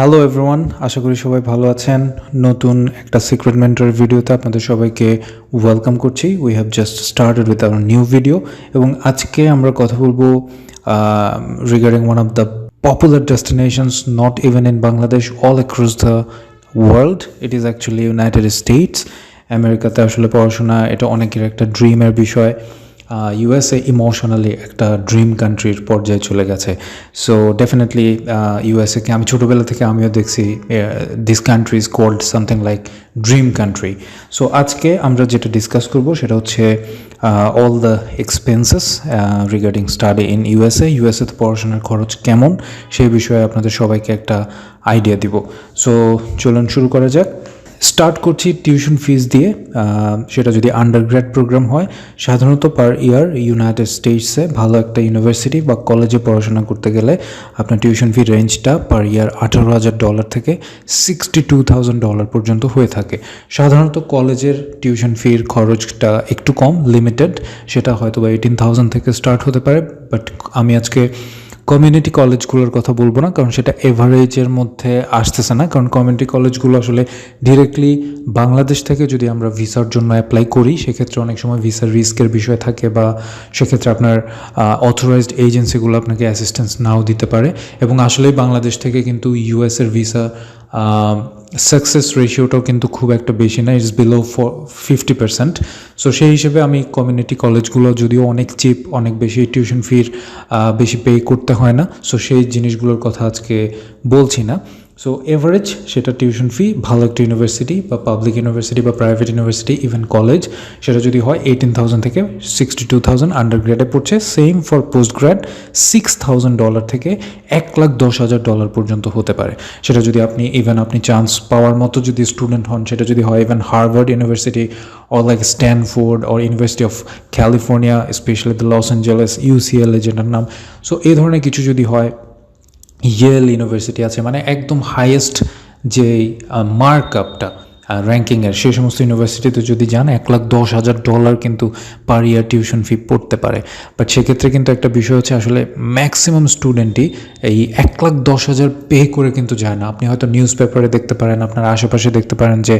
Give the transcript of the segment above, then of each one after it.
Hello everyone, আশা করি সবাই ভালো আছেন। নতুন একটা সিক্রেট মেন্টর ভিডিওতে আপনাদের সবাইকে ওয়েলকাম করছি। We have just started with our new video এবং আজকে আমরা কথা বলবো regarding one of the popular destinations not even in Bangladesh, all across the world. It is actually United states. আমেরিকাতে আসলে পড়াশোনা এটা অনেকের একটা ড্রিমের বিষয়। ইউএসএ ইমোশনালি একটা ড্রিম কান্ট্রির পর্যায়ে চলে গেছে। সো ডেফিনেটলি ইউএসএকে আমি ছোটোবেলা থেকে আমিও দেখছি this country is called something like dream country. So আজকে আমরা যেটা ডিসকাস করব সেটা হচ্ছে all the expenses regarding study in ইউএসএতে পড়াশোনার খরচ কেমন সেই বিষয়ে আপনাদের সবাইকে একটা আইডিয়া দিব। সো চলুন শুরু করা যাক। স্টার্ট করছি টিউশন ফিস দিয়ে। সেটা যদি আন্ডারগ্র্যাড প্রোগ্রাম হয়, সাধারণত পার ইয়ার ইউনাইটেড স্টেটসে ভালো একটা ইউনিভার্সিটি বা কলেজে পড়াশোনা করতে গেলে আপনার টিউশন ফি রেঞ্জটা পার ইয়ার $18,000 থেকে $62,000 পর্যন্ত হয়ে থাকে। সাধারণত কলেজের টিউশন ফির খরচটা একটু কম, লিমিটেড, সেটা হয়তো বা 18,000 থেকে স্টার্ট হতে পারে। বাট আমি আজকে কমিউনিটি কলেজগুলোর কথা বলবো না, কারণ সেটা এভারেজের মধ্যে আসতেছে না। কারণ কমিউনিটি কলেজগুলো আসলে ডিরেক্টলি বাংলাদেশ থেকে যদি আমরা ভিসার জন্য অ্যাপ্লাই করি, সেক্ষেত্রে অনেক সময় ভিসার রিস্কের বিষয় থাকে, বা সেক্ষেত্রে আপনার অথরাইজড এজেন্সিগুলো আপনাকে অ্যাসিস্ট্যান্স নাও দিতে পারে। এবং আসলেই বাংলাদেশ থেকে কিন্তু ইউএসের ভিসা সাকসেস রেশিওটাও কিন্তু খুব একটা বেশি না, ইটস বিলো 50%। সো সেই হিসেবে আমি কমিউনিটি কলেজগুলো যদিও অনেক চিপ, অনেক বেশি টিউশন ফির বেশি পে করতে হয় না, সো সেই জিনিসগুলোর কথা আজকে বলছি না। সো এভারেজ সেটা টিউশন ফি ভালো একটা ইউনিভার্সিটি বা পাবলিক ইউনিভার্সিটি বা প্রাইভেট ইউনিভার্সিটি, ইভেন কলেজ, সেটা যদি হয় 18,000 থেকে 62,000 আন্ডারগ্রেডে পড়ছে। সেম ফর পোস্ট গ্র্যাড, $6,000 থেকে $1,10,000 পর্যন্ত হতে পারে। সেটা যদি আপনি চান্স পাওয়ার মতো যদি স্টুডেন্ট হন, সেটা যদি হয় even Harvard university or like Stanford or University of California, especially the Los Angeles, UCLA যেটার নাম। সো এই ধরনের কিছু যদি হয়, ইয়েল ইউনিভার্সিটি আছে, মানে একদম হাইয়েস্ট যে মার্ক আপটা র্যাঙ্কিংয়ের, সেই সমস্ত ইউনিভার্সিটিতে যদি যান $1,10,000 কিন্তু পার ইয়ার টিউশন ফি পড়তে পারে। বাট সেক্ষেত্রে কিন্তু একটা বিষয় হচ্ছে, আসলে ম্যাক্সিমাম স্টুডেন্টই এই $1,10,000 পে করে কিন্তু যায় না। আপনি হয়তো নিউজ পেপারে দেখতে পারেন, আপনার আশেপাশে দেখতে পারেন যে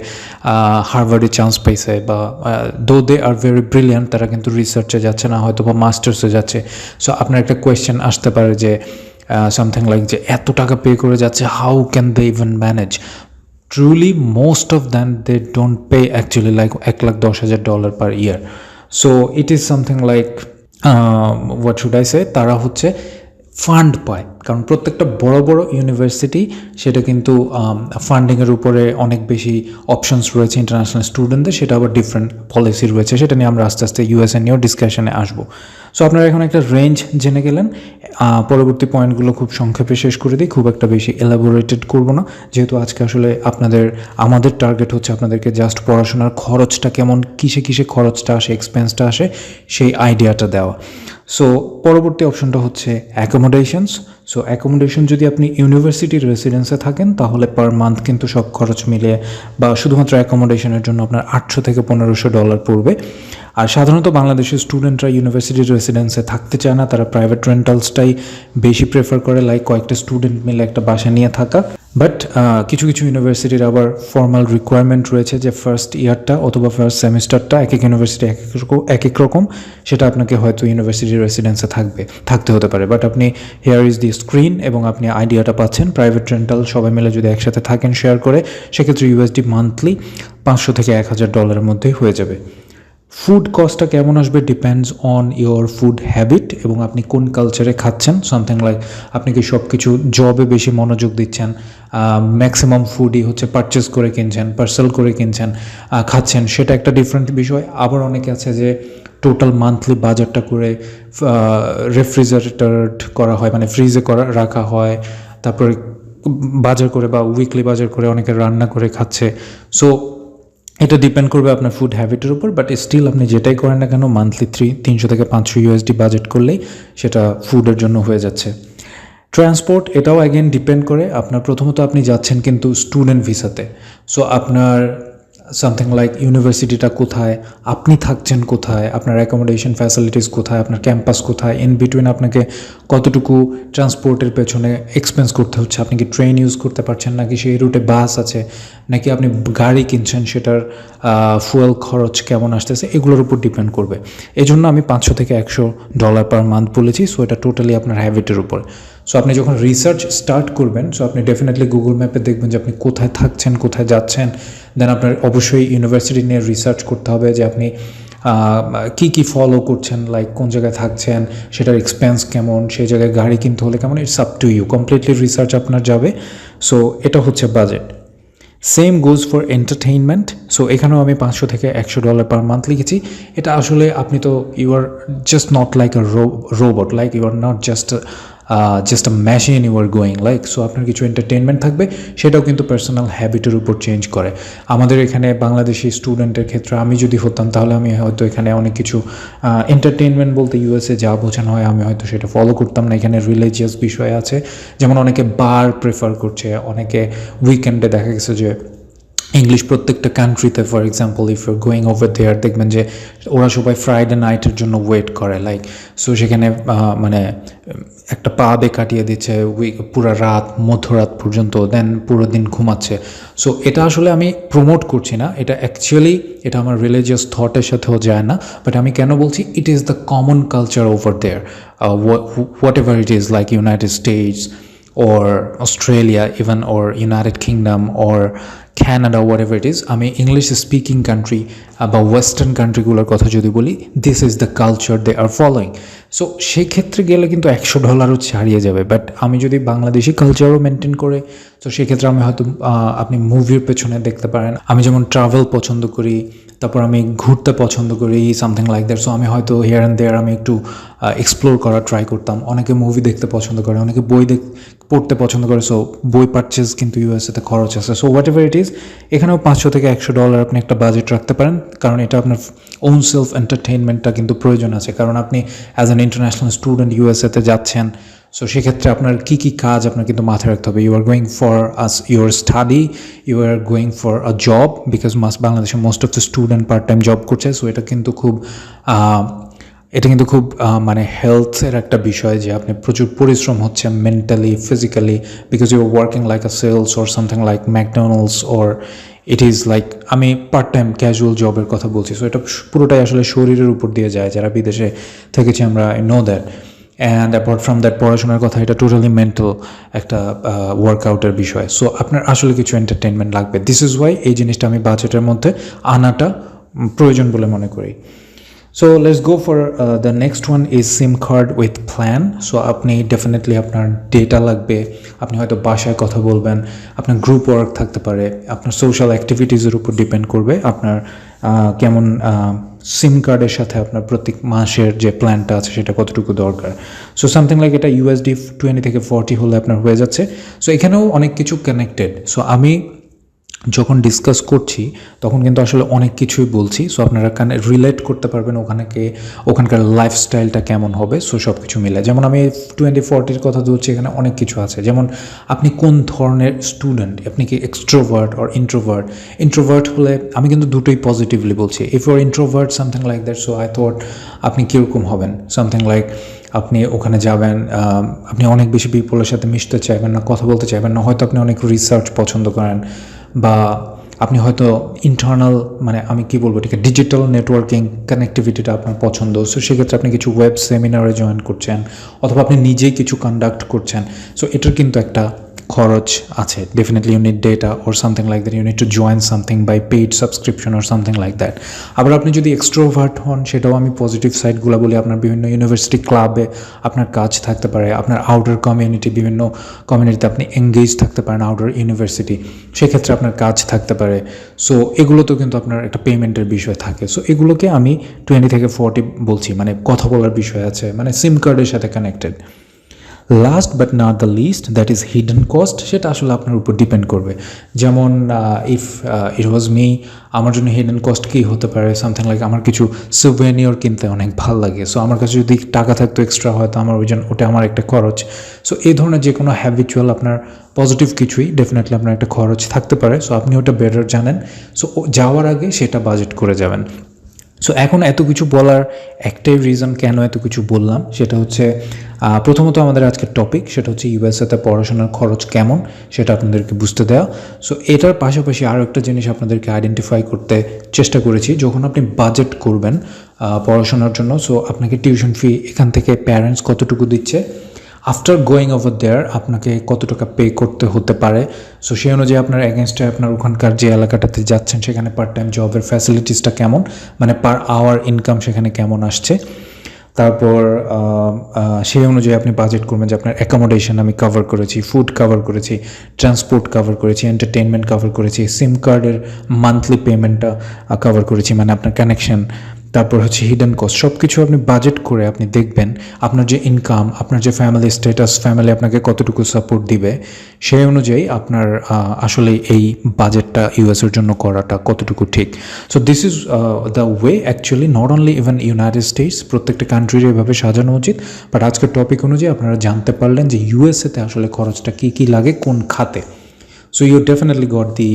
হার্ভার্ডে চান্স পাইছে, বা দো দে আর ভেরি ব্রিলিয়ান্ট, তারা কিন্তু রিসার্চে যাচ্ছে না, হয়তো বা মাস্টার্সে যাচ্ছে। সো আপনার একটা কোয়েশ্চেন আসতে পারে যে সামথিং লাইক যে এত টাকা পে করে যাচ্ছে, how can they even manage? Truly, most of them, they don't pay actually like $1,10,000 per year. So it is something like what should I say, তারা হচ্ছে ফান্ড পায়। কারণ প্রত্যেকটা বড় বড় ইউনিভার্সিটি সেটা কিন্তু ফান্ডিংয়ের উপরে অনেক বেশি অপশনস রয়েছে ইন্টারন্যাশনাল স্টুডেন্টদের, সেটা আবার ডিফারেন্ট পলিসি রয়েছে। সেটা নিয়ে আমরা আস্তে আস্তে ইউএসএ নিয়েও ডিসকাশনে আসবো। সো আপনারা এখন একটা রেঞ্জ জেনে গেলেন। পরবর্তী পয়েন্টগুলো খুব সংক্ষেপে শেষ করে দিই, খুব একটা বেশি এলাবোরেটেড করবো না, যেহেতু আজকে আসলে আমাদের টার্গেট হচ্ছে আপনাদেরকে জাস্ট পড়াশোনার খরচটা কেমন, কিসে কিসে খরচটা আসে, এক্সপেন্সটা আসে, সেই আইডিয়াটা দেওয়া। সো পরবর্তী অপশনটা হচ্ছে অ্যাকোমোডেশনস। সো অ্যাকোমোডেশন যদি আপনি ইউনিভার্সিটির রেসিডেন্সে থাকেন, তাহলে পার মান্থ কিন্তু সব খরচ মিলিয়ে বা শুধুমাত্র অ্যাকোমোডেশনের জন্য আপনার $800 থেকে $1,500 পড়বে। আর সাধারণত বাংলাদেশের স্টুডেন্টরা ইউনিভার্সিটির রেসিডেন্সে থাকতে চায় না, তারা প্রাইভেট রেন্টালসটাই বেশি প্রেফার করে, লাইক কয়েকটা স্টুডেন্ট মিলে একটা বাসা নিয়ে থাকা। বাট কিছু কিছু ইউনিভার্সিটির আবার ফর্মাল রিকোয়ারমেন্ট রয়েছে যে ফার্স্ট ইয়ারটা অথবা ফার্স্ট সেমিস্টারটা এক এক ইউনিভার্সিটি এক এক রকম, সেটা আপনাকে হয়তো ইউনিভার্সিটির রেসিডেন্সে থাকতে হতে পারে। বাট আপনি হেয়ার ইজ দি স্ক্রিন এবং আপনি আইডিয়াটা পাচ্ছেন। প্রাইভেট রেন্টাল সবাই মিলে যদি একসাথে থাকেন শেয়ার করে, সেক্ষেত্রে ইউএসডি মান্থলি $500 থেকে $1,000 মধ্যেই হয়ে যাবে। ফুড কস্টটা কেমন আসবে depends on your food habit এবং আপনি কোন কালচারে খাচ্ছেন। সামথিং লাইক আপনি কি সব কিছু জবে বেশি মনোযোগ দিচ্ছেন, ম্যাক্সিমাম ফুডই হচ্ছে পারচেস করে কিনছেন, পার্সেল করে কিনছেন, খাচ্ছেন, সেটা একটা ডিফারেন্ট বিষয়। আবার অনেকে আছে যে টোটাল মান্থলি বাজারটা করে রেফ্রিজারেটর করা হয়, মানে ফ্রিজে রাখা হয়, তারপরে বাজার করে বা উইকলি বাজার করে অনেকে রান্না করে খাচ্ছে। সো এটা ডিপেন্ড করবে আপনার ফুড হ্যাবিটের উপর। বাট স্টিল আপনি যেটাই করেন না কেন, মান্থলি $300 থেকে $500 বাজেট করলেই সেটা ফুডের জন্য হয়ে যাচ্ছে। ট্রান্সপোর্ট, এটাও অ্যাগেন ডিপেন্ড করে। প্রথমত আপনি যাচ্ছেন কিন্তু স্টুডেন্ট ভিসাতে, সো আপনার সামথিং লাইক ইউনিভার্সিটিটা কোথায়, আপনি থাকছেন কোথায়, আপনার অ্যাকোমোডেশন ফ্যাসিলিটিস কোথায়, আপনার ক্যাম্পাস কোথায়, ইন বিটুইন আপনাকে কতটুকু ট্রান্সপোর্টের পেছনে এক্সপেন্স করতে হচ্ছে, আপনি কি ট্রেন ইউজ করতে পারছেন নাকি সেই রুটে বাস আছে, নাকি আপনি গাড়ি কিনছেন সেটার ফুয়েল খরচ কেমন আসতেছে, এগুলোর উপর ডিপেন্ড করবে। এই জন্য আমি $500 থেকে $100 পার মান্থ বলেছি। সো এটা টোটালি আপনার হ্যাবিটের উপর। সো আপনি যখন রিসার্চ স্টার্ট করবেন, সো আপনি ডেফিনেটলি গুগল ম্যাপে দেখবেন যে আপনি কোথায় থাকছেন, কোথায় যাচ্ছেন। দেন আপনার অবশ্যই ইউনিভার্সিটি নিয়ে রিসার্চ করতে হবে যে আপনি কী ফলো করছেন, লাইক কোন জায়গায় থাকছেন, সেটার এক্সপেন্স কেমন, সেই জায়গায় গাড়ি কিনতে হলে কেমন, it's up to you, completely research আপনার যাবে। সো এটা হচ্ছে budget. Same goes for entertainment. So এখানেও আমি $500 থেকে $100 পার মান্থ লিখেছি। এটা আসলে আপনি তো you are just not like a robot, like you are not just a machine you are going like. So আপনার কিছু এন্টারটেনমেন্ট থাকবে, সেটাও কিন্তু পার্সোনাল হ্যাবিটের উপর চেঞ্জ করে। আমাদের এখানে বাংলাদেশি স্টুডেন্টের ক্ষেত্রে আমি যদি হতাম, তাহলে আমি হয়তো এখানে অনেক কিছু এন্টারটেনমেন্ট বলতে ইউএসএ যা বোঝানো হয় আমি হয়তো সেটা ফলো করতাম না। এখানে রিলিজিয়াস বিষয় আছে, যেমন অনেকে বার প্রেফার করছে, অনেকে উইকেন্ডে দেখা গেছে যে ইংলিশ প্রত্যেকটা কান্ট্রিতে, for example if you're going over there, দেখবেন যে ওরা সবাই ফ্রাইডে নাইটের জন্য ওয়েট করে, লাইক সো সেখানে মানে একটা পাবে কাটিয়ে দিচ্ছে পুরো রাত, মধ্যরাত পর্যন্ত, দেন পুরো দিন ঘুমাচ্ছে। সো এটা আসলে আমি প্রমোট করছি না, এটা অ্যাকচুয়ালি এটা আমার রিলিজিয়াস থটের সাথেও যায় না। বাট আমি কেন বলছি, it is the common culture over there, whatever it is, like United States or Australia even, or United Kingdom or Canada, whatever it is, আমি ইংলিশ স্পিকিং কান্ট্রি বা ওয়েস্টার্ন কান্ট্রিগুলোর কথা যদি বলি, this is the culture they are following. So সেক্ষেত্রে গেলে কিন্তু $100 ছাড়িয়ে যাবে। বাট আমি যদি বাংলাদেশি কালচারও মেনটেন করে, তো সেক্ষেত্রে আমি হয়তো আপনি মুভির পেছনে দেখতে পারেন, আমি যেমন ট্রাভেল পছন্দ করি, তারপর আমি ঘুরতে পছন্দ করি, সামথিং লাইক দ্যাট। সো আমি হয়তো হিয়ার অ্যান্ড দেয়ার আমি একটু এক্সপ্লোর করার ট্রাই করতাম। অনেকে মুভি দেখতে পছন্দ করে, অনেকে বই পড়তে পছন্দ করে। সো বই পারচেজ কিন্তু ইউএসএতে খরচ আছে। So what ever it is, এখানেও $500 থেকে $100 আপনি একটা বাজেট রাখতে পারেন, কারণ এটা আপনার ওন সেলফ এন্টারটেইনমেন্টটা কিন্তু প্রয়োজন আছে। কারণ আপনি অ্যাজ অ্যান ইন্টারন্যাশনাল স্টুডেন্ট ইউএসএতে যাচ্ছেন, সো সেক্ষেত্রে আপনার কী কী কাজ আপনার কিন্তু মাথায় রাখতে হবে। You are going for your study, you are going for a job, because বাংলাদেশে most of the student part time job করছে। সো এটা কিন্তু খুব মানে হেলথের একটা বিষয়, যে আপনি প্রচুর পরিশ্রম হচ্ছে mentally, physically, because you are working like a sales or something like McDonald's, or it is like, আমি পার্ট টাইম ক্যাজুয়াল জবের কথা বলছি। সো এটা পুরোটাই আসলে শরীরের উপর দিয়ে যায়। যারা বিদেশে থেকেছি আমরা, I know that. And apart from that, পড়াশোনার কথা, এটা টোটালি মেন্টাল একটা ওয়ার্কআউটের বিষয়। সো আপনার আসলে কিছু এন্টারটেনমেন্ট লাগবে। দিস ইজ ওয়াই এই জিনিসটা আমি বাজেটের মধ্যে আনাটা প্রয়োজন বলে মনে করি। So let's go for the next one is SIM card with plan. So আপনি ডেফিনেটলি আপনার ডেটা লাগবে, আপনি হয়তো বাসায় কথা বলবেন, আপনার গ্রুপ ওয়ার্ক থাকতে পারে, আপনার সোশ্যাল অ্যাক্টিভিটিসের উপর ডিপেন্ড করবে আপনার কেমন সিম কার্ডের সাথে আপনার প্রত্যেক মাসের যে প্ল্যানটা আছে সেটা কতটুকু দরকার। সো সামথিং লাইক এটা USD 20 থেকে 40 হলে আপনার হয়ে যাচ্ছে। সো এখানেও অনেক কিছু কানেক্টেড। সো আমি যখন ডিসকাস করছি তখন কিন্তু আসলে অনেক কিছুই বলছি। সো আপনারা রিলেট করতে পারবেন ওখানকার লাইফস্টাইলটা কেমন হবে। সো সব কিছু মিলে, যেমন আমি 20-40 কথা বলছি, এখানে অনেক কিছু আছে। যেমন আপনি কোন ধরনের স্টুডেন্ট, আপনি কি এক্সট্রোভার্ট অর ইন্ট্রোভার্ট। ইন্ট্রোভার্ট হলে আমি কিন্তু দুটোই পজিটিভলি বলছি। If you are introvert something like that, so I thought আপনি কীরকম হবেন, সামথিং লাইক আপনি ওখানে যাবেন, আপনি অনেক বেশি পিপলের সাথে মিশতে চাইবেন না, কথা বলতে চাইবেন না, হয়তো আপনি অনেক রিসার্চ পছন্দ করেন, বা আপনি হয়তো ইন্টারনাল, মানে আমি কি বলবো, ঠিক আছে, ডিজিটাল নেটওয়ার্কিং কানেক্টিভিটিটা আপনার পছন্দ। সো সেক্ষেত্রে আপনি কিছু ওয়েব সেমিনারে জয়েন করছেন, অথবা আপনি নিজেই কিছু কন্ডাক্ট করছেন। সো এটার কিন্তু একটা খরচ আছে। Definitely you need data or something like that, you need to join something by paid subscription or something like that. আবার আপনি যদি এক্সট্রোভার্ট হন, সেটাও আমি পজিটিভ সাইডগুলো বলি। আপনার বিভিন্ন ইউনিভার্সিটি ক্লাবে আপনার কাজ থাকতে পারে, আপনার আউটার কমিউনিটি, বিভিন্ন কমিউনিটিতে আপনি এঙ্গেজ থাকতে পারেন, আউটার ইউনিভার্সিটি, সেক্ষেত্রে আপনার কাজ থাকতে পারে। সো এগুলোতেও কিন্তু আপনার একটা পেমেন্টের বিষয় থাকে। সো এগুলোকে আমি 20 থেকে 40 বলছি, মানে কথা বলার বিষয় আছে, মানে সিম কার্ডের সাথে connected. Last but not the least that is hidden cost, সেটা আসলে আপনার উপর ডিপেন্ড করবে। যেমন ইফ ইট ওয়াজ মি, আমার জন্য হিডেন কস্ট কী হতে পারে, সামথিং লাইক আমার কিছু সুভেনিয়র কিনতে অনেক ভালো লাগে, সো আমার কাছে যদি টাকা থাকতো এক্সট্রা হয়তো আমার ওই জন্য ওটা আমার একটা খরচ। সো এই ধরনের যে কোনো হ্যাবিচুয়াল আপনার পজিটিভ কিছুই ডেফিনেটলি আপনার একটা খরচ থাকতে পারে, সো আপনি ওটা বেটার জানেন। সো যাওয়ার আগে সেটা বাজেট করে যাবেন। সো এখন এত কিছু বলার একটাই রিজন কেন এত কিছু বললাম, সেটা হচ্ছে প্রথমত আমাদের আজকের টপিক সেটা হচ্ছে ইউএসএতে পড়াশোনার খরচ কেমন সেটা আপনাদেরকে বুঝতে দেওয়া। সো এটার পাশাপাশি আরও একটা জিনিস আপনাদেরকে আইডেন্টিফাই করতে চেষ্টা করেছি, যখন আপনি বাজেট করবেন পড়াশোনার জন্য, সো আপনাকে টিউশন ফি এখান থেকে প্যারেন্টস কতটুকু দিচ্ছে, আফটার গোয়িং ওভার দেয়ার আপনাকে কত টাকা পে করতে হতে পারে। সো সেই অনুযায়ী আপনার এগেনস্টে আপনার ওখানকার যে এলাকাটাতে যাচ্ছেন সেখানে পার্ট টাইম জবের ফ্যাসিলিটিসটা কেমন, মানে পার আওয়ার ইনকাম সেখানে কেমন আসছে। তারপর সেই অনুযায়ী আপনি বাজেট করবেন যে আপনার অ্যাকোমোডেশন আমি কভার করেছি, ফুড কভার করেছি, ট্রান্সপোর্ট কভার করেছি, এন্টারটেনমেন্ট কভার করেছি, সিম কার্ডের মান্থলি পেমেন্টটা কভার করেছি, মানে আপনার কানেকশন, তারপর হচ্ছে হিডেন কস্ট, সব কিছু আপনি বাজেট করে আপনি দেখবেন আপনার যে ইনকাম, আপনার যে ফ্যামিলি স্ট্যাটাস, ফ্যামিলি আপনাকে কতটুকু সাপোর্ট দিবে, সেই অনুযায়ী আপনার আসলে এই বাজেটটা ইউএসের জন্য করাটা কতটুকু ঠিক। So this is the way actually, not only even United states, প্রত্যেকটা কান্ট্রির এভাবে সাজানো উচিত। বাট আজকের টপিক অনুযায়ী আপনারা জানতে পারলেন যে ইউএসএতে আসলে খরচটা কী কী লাগে কোন খাতে। So you definitely got the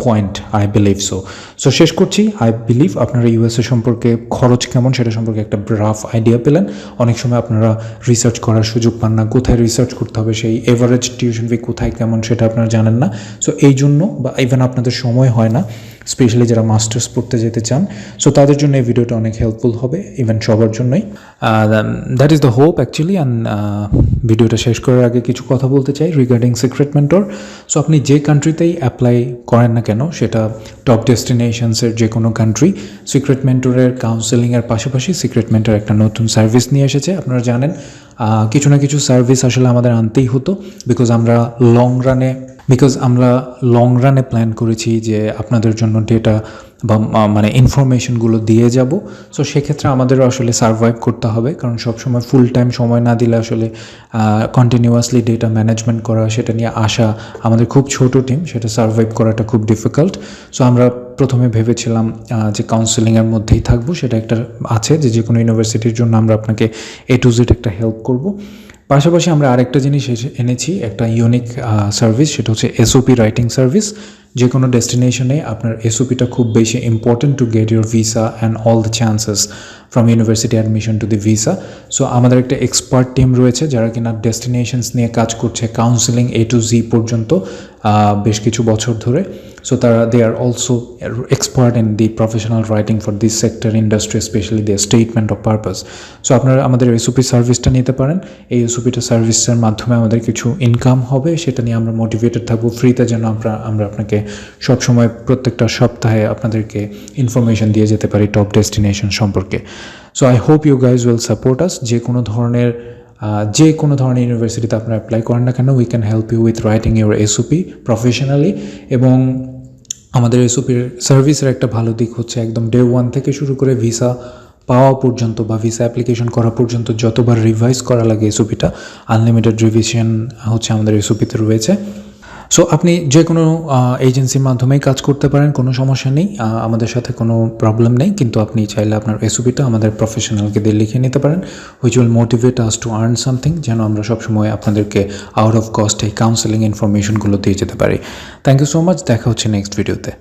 point, I believe so. So শেষ করছি, আই বিলিভ আপনারা ইউএসএ সম্পর্কে খরচ কেমন সেটা সম্পর্কে একটা রাফ আইডিয়া পেলেন। অনেক সময় আপনারা রিসার্চ করার সুযোগ পান না, কোথায় রিসার্চ করতে হবে, সেই এভারেজ টিউশন ফি কোথায় কেমন সেটা আপনারা জানেন না। সো এই জন্য বা ইভেন আপনাদের সময় হয় না, স্পেশালি যারা মাস্টার্স পড়তে যেতে চান, সো তাদের জন্য এই ভিডিওটা অনেক হেল্পফুল হবে, ইভেন সবার জন্যই। That is the hope actually. And ভিডিওটা শেষ করার আগে কিছু কথা বলতে চাই রিগার্ডিং সিক্রেট মেন্টর। সো আপনি যে কান্ট্রিতেই অ্যাপ্লাই করেন না কেন, সেটা টপ ডেস্টিনেশনসের যে কোনো কান্ট্রি, সিক্রেট মেন্টরের কাউন্সেলিংয়ের পাশাপাশি সিক্রেট মেন্টর একটা নতুন সার্ভিস নিয়ে এসেছে। আপনারা জানেন কিছু না কিছু সার্ভিস আসলে আমাদের আনতেই হতো, বিকজ আমরা লং রানে প্ল্যান করেছি যে আপনাদের জন্য ডেটা বা মানে ইনফরমেশনগুলো দিয়ে যাব। সো সেক্ষেত্রে আমাদেরও আসলে সার্ভাইভ করতে হবে, কারণ সবসময় ফুল টাইম সময় না দিলে আসলে কন্টিনিউয়াসলি ডেটা ম্যানেজমেন্ট করা, সেটা নিয়ে আসা, আমাদের খুব ছোট টিম, সেটা সার্ভাইভ করাটা খুব ডিফিকাল্ট। সো আমরা প্রথমে ভেবেছিলাম যে কাউন্সেলিংয়ের মধ্যেই থাকবো, সেটা একটা আছে যে কোনো ইউনিভার্সিটির জন্য আমরা আপনাকে A to Z একটা হেল্প করব। পাশাপাশি আমরা আরেকটা জিনিস এনেছি, একটা ইউনিক সার্ভিস, সেটা হচ্ছে এসওপি রাইটিং সার্ভিস। যে কোনো ডেস্টিনেশনে আপনার এসওপিটা খুব বেশি important to get your visa and all the chances from university admission to the visa. So আমাদের একটা এক্সপার্ট টিম রয়েছে যারা কিনা ডেস্টিনেশনস নিয়ে কাজ করছে, কাউন্সেলিং A to Z পর্যন্ত বেশ কিছু বছর ধরে। So they are also expert in the professional writing for this sector industry, specially the statement of purpose. So আপনারা আমাদের এসওপি সার্ভিসটা নিতে পারেন। এই এসওপিটা সার্ভিসের মাধ্যমে আমাদের কিছু ইনকাম হবে, সেটা নিয়ে আমরা মোটিভেটেড থাকবো। ফ্রিতে যেন আমরা আপনাকে সবসময় প্রত্যেকটা সপ্তাহে আপনাদেরকে ইনফরমেশন দিয়ে যেতে পারি টপ ডেস্টিনেশন সম্পর্কে। So I hope you guys will support us. যে কোনো ধরনের ইউনিভার্সিটিতে আপনারা অ্যাপ্লাই করেন না কেন, we can help you with writing your SOP professionally. এবং আমাদের এসওপির সার্ভিসের একটা ভালো দিক হচ্ছে একদম ডে 1 থেকে শুরু করে ভিসা পাওয়া পর্যন্ত বা ভিসা অ্যাপ্লিকেশন করা পর্যন্ত যতবার রিভাইজ করা লাগে এসওপিটা, আনলিমিটেড রিভিশন হচ্ছে আমাদের এসওপিতে রয়েছে। সো আপনি যে কোনো এজেন্সির মাধ্যমেই কাজ করতে পারেন, কোনো সমস্যা নেই, আমাদের সাথে কোনো প্রবলেম নেই। কিন্তু আপনি চাইলে আপনার এসওপিটা আমাদের প্রফেশনালকে দিয়ে লিখে নিতে পারেন, which will motivate us to earn something, যেন আমরা সবসময় আপনাদেরকে আউট অফ কস্ট এই কাউন্সেলিং ইনফরমেশনগুলো দিয়ে যেতে পারি। থ্যাংক ইউ সো মাচ, দেখা হচ্ছে নেক্সট ভিডিওতে।